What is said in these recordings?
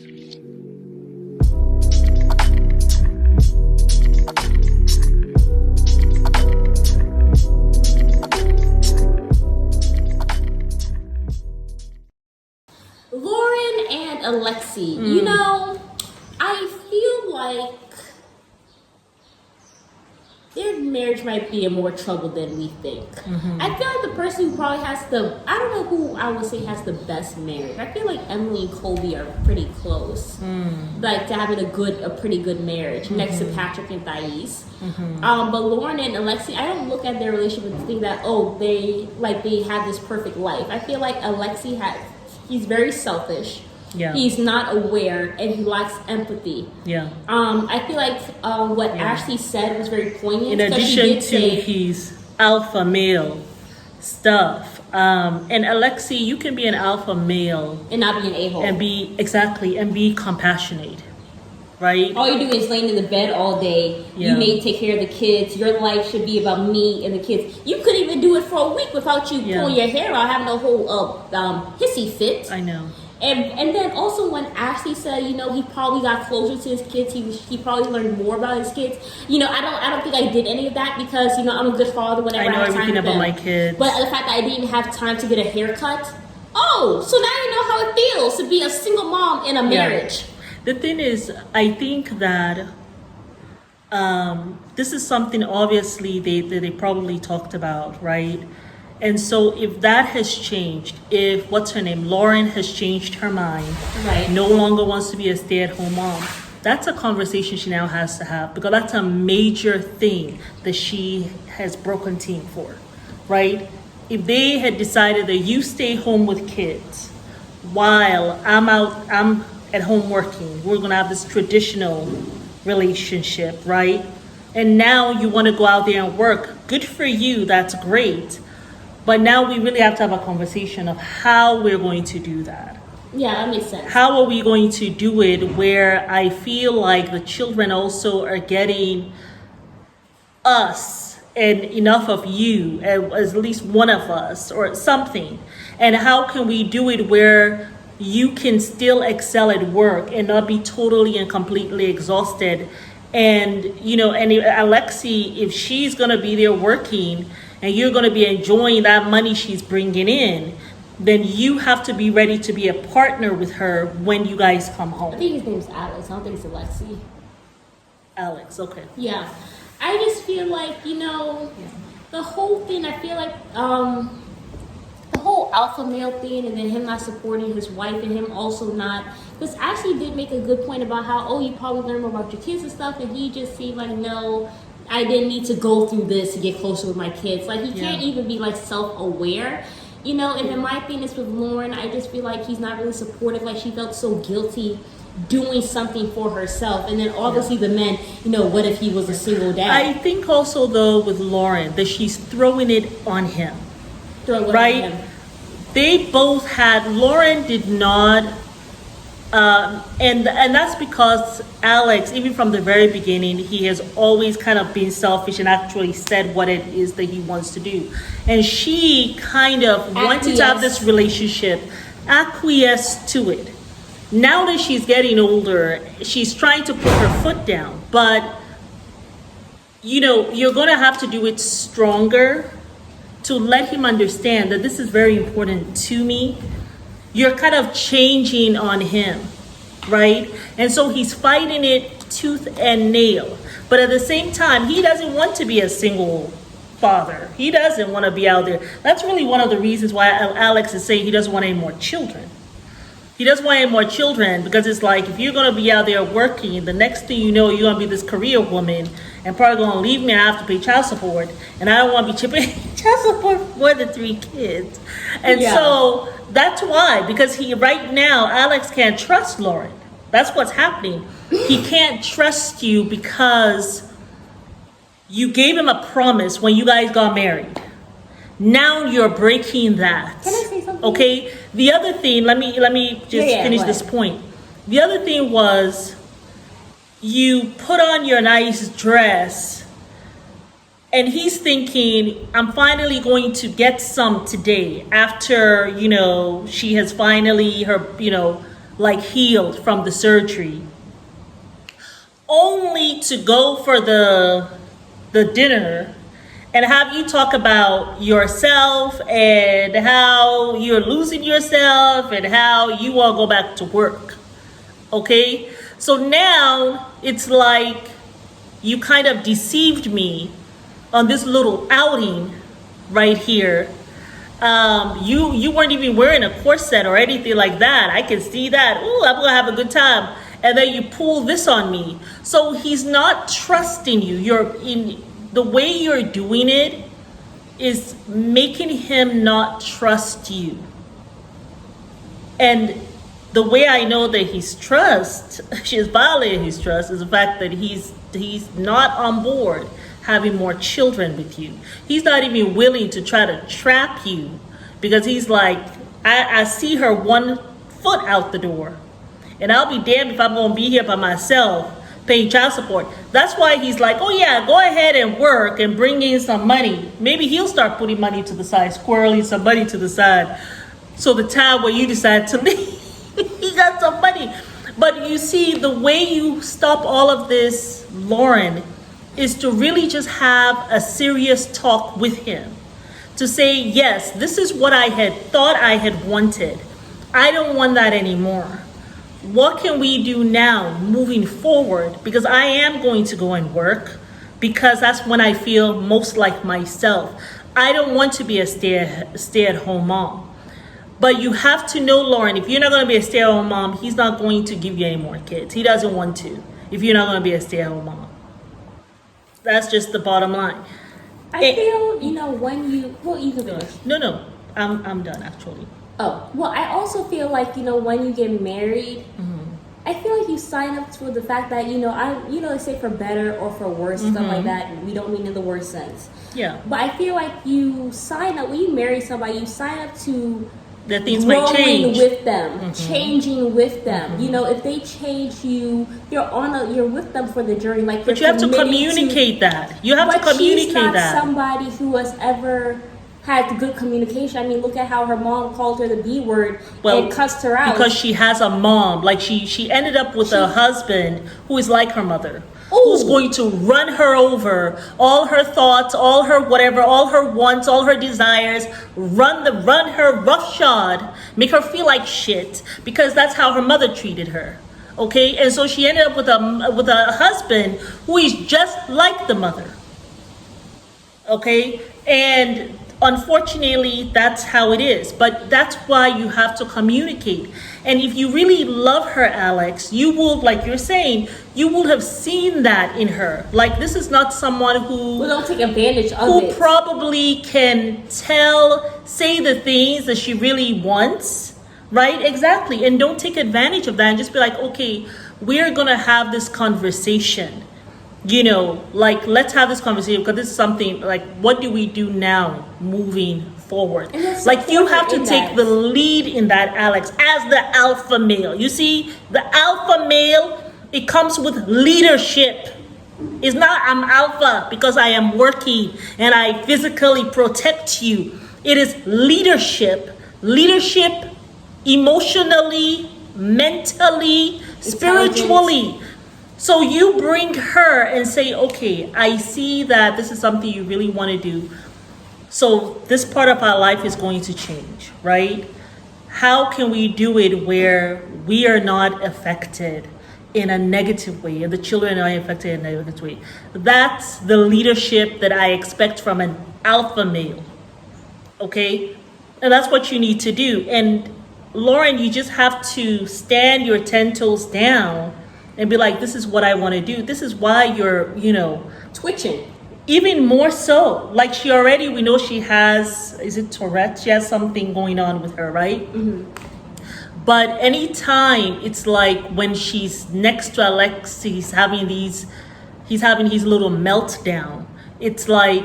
Lauren and Alexi, you know, I feel like their marriage might be in more trouble than we think. I feel like the person who probably has I don't know who I would say has the best marriage. I feel like Emily and Colby are pretty close, like to having a pretty good marriage next to Patrick and Thais. But Lauren and Alexi, I don't look at their relationship and think that they have this perfect life. I feel like he's very selfish. Yeah. He's not aware and he lacks empathy. Yeah. I feel like what Ashley said was very poignant. In addition to his alpha male stuff. And Alexi, you can be an alpha male and not be an a-hole. And be compassionate. Right? All you're doing is laying in the bed all day. Yeah. You may take care of the kids. Your life should be about me and the kids. You couldn't even do it for a week without you pulling your hair out, having a whole hissy fit. I know. And then also when Ashley said, you know, he probably got closer to his kids, he probably learned more about his kids. You know, I don't think I did any of that because, you know, I'm a good father whenever I have time. I know everything about my kids. But the fact that I didn't even have time to get a haircut. Oh, so now you know how it feels to be a single mom in a marriage. The thing is, I think that this is something obviously they probably talked about, right? And so if that has changed, if Lauren has changed her mind, right, no longer wants to be a stay-at-home mom, that's a conversation she now has to have because that's a major thing that she has broken team for, right? If they had decided that you stay home with kids while I'm at home working, we're gonna have this traditional relationship, right? And now you want to go out there and work. Good for you, that's great. But now we really have to have a conversation of how we're going to do that. Yeah, that makes sense. How are we going to do it where I feel like the children also are getting us and enough of you, as at least one of us or something? And how can we do it where you can still excel at work and not be totally and completely exhausted? And, you know, and Alexi, if she's going to be there working and you're going to be enjoying that money she's bringing in, then you have to be ready to be a partner with her when you guys come home. I think his name's Alex. I don't think it's Alexi. Alex, okay. Yeah. I just feel like, you know, the whole thing, I feel like the whole alpha male thing and then him not supporting his wife and him also not, because Ashley did make a good point about how, you probably learn more about your kids and stuff, and he just seemed like, no, I didn't need to go through this to get closer with my kids. Like, he can't even be, like, self-aware, you know? And then my thing is with Lauren, I just feel like he's not really supportive. Like, she felt so guilty doing something for herself. And then, obviously, the men, you know, what if he was a single dad? I think also, though, with Lauren, that she's throwing it on him. Right? They both had, Lauren did not, and that's because Alex, even from the very beginning, he has always kind of been selfish and actually said what it is that he wants to do. And she kind of wanted to have this relationship, acquiesced to it. Now that she's getting older, she's trying to put her foot down. But, you know, you're going to have to do it stronger to let him understand that this is very important to me. You're kind of changing on him, right? And so he's fighting it tooth and nail. But at the same time, he doesn't want to be a single father. He doesn't want to be out there. That's really one of the reasons why Alex is saying he doesn't want any more children. He doesn't want any more children because it's like, if you're going to be out there working, the next thing you know, you're going to be this career woman and probably going to leave me and I have to pay child support. And I don't want to be chipping child support for more than 3 kids. And so that's why, because right now, Alex can't trust Lauren. That's what's happening. He can't trust you because you gave him a promise when you guys got married. Now you're breaking that. Can I say something? Okay. The other thing, let me just finish this point. The other thing was, you put on your nice dress and he's thinking, I'm finally going to get some today after, you know, she has finally, her, you know, like healed from the surgery, only to go for the dinner and have you talk about yourself and how you're losing yourself and how you want to go back to work. Okay? So now it's like you kind of deceived me on this little outing right here. You weren't even wearing a corset or anything like that. I can see that. Ooh, I'm gonna have a good time. And then you pull this on me. So he's not trusting you. You're in the way you're doing it is making him not trust you. And the way I know that he's violated his trust is the fact that he's not on board having more children with you. He's not even willing to try to trap you because he's like, I see her 1 foot out the door. And I'll be damned if I'm going to be here by myself paying child support. That's why he's like, oh yeah, go ahead and work and bring in some money. Maybe he'll start putting money to the side, squirreling some money to the side. So the time where you decide to leave, he got some money. But you see, the way you stop all of this, Lauren, is to really just have a serious talk with him. To say, yes, this is what I had thought I had wanted. I don't want that anymore. What can we do now moving forward? Because I am going to go and work because that's when I feel most like myself. I don't want to be a stay-at-home mom. But you have to know, Lauren, if you're not going to be a stay-at-home mom, he's not going to give you any more kids. He doesn't want to if you're not going to be a stay-at-home mom. That's just the bottom line. I feel, when you can finish. No, I'm done actually. Oh, well, I also feel like, when you get married, I feel like you sign up for the fact that, they say for better or for worse, stuff like that. We don't mean in the worst sense. Yeah. But I feel like you sign up, when you marry somebody, you sign up to that things might change with them, changing with them. If they change you, you're with them for the journey. Like, but you have to communicate that. You have to communicate that. But she's not somebody who has ever had good communication. I mean, look at how her mom called her the B word and cussed her out. Because she has a mom. Like she ended up with a husband who is like her mother. Ooh. Who's going to run her over, all her thoughts, all her whatever, all her wants, all her desires, run her roughshod, make her feel like shit, because that's how her mother treated her. Okay? And so she ended up with a husband who is just like the mother. Okay? And unfortunately, that's how it is. But that's why you have to communicate. And if you really love her, Alex, you will, like you're saying, you will have seen that in her. Like, this is not someone who don't take advantage of it. Who probably can say the things that she really wants, right? Exactly. And don't take advantage of that and just be like, okay, we're going to have this conversation. Let's have this conversation because this is something like, what do we do now moving forward? Like, you have to take the lead in that, Alex, as the alpha male. You see, the alpha male, it comes with leadership. It's not I'm alpha because I am working and I physically protect you. It is leadership emotionally, mentally, spiritually. So you bring her and say, okay, I see that this is something you really want to do. So this part of our life is going to change, right? How can we do it where we are not affected in a negative way and the children are affected in a negative way? That's the leadership that I expect from an alpha male, okay? And that's what you need to do. And Lauren, you just have to stand your 10 toes down and be like, this is what I want to do. This is why you're, twitching. Even more so. Like we know she has, is it Tourette? She has something going on with her, right? Mm-hmm. But anytime it's like when she's next to Alex, he's having his little meltdown. It's like,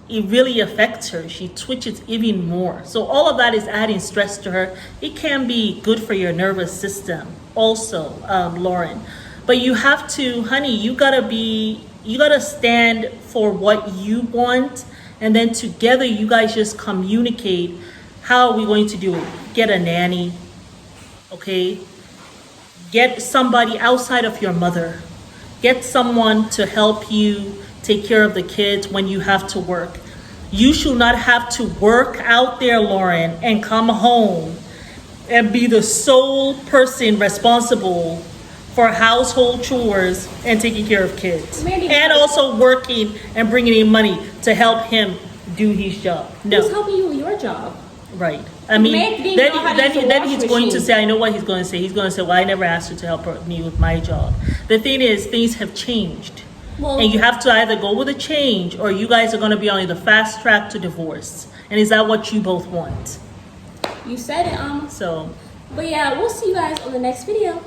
it really affects her. She twitches even more. So all of that is adding stress to her. It can be good for your nervous system also, Lauren. But you have to, honey, you gotta stand for what you want. And then together you guys just communicate, how are we going to do it? Get a nanny, okay? get somebody outside of your mother. Get someone to help you take care of the kids when you have to work. You should not have to work out there, Lauren, and come home and be the sole person responsible for household chores and taking care of kids. And also working and bringing in money to help him do his job. No. Who's helping you with your job? Right. I mean, then he's going to say, I know what he's going to say. He's going to say, well, I never asked you to help me with my job. The thing is, things have changed. Well, and you have to either go with a change or you guys are going to be on the fast track to divorce. And is that what you both want? You said it, So. But yeah, we'll see you guys on the next video.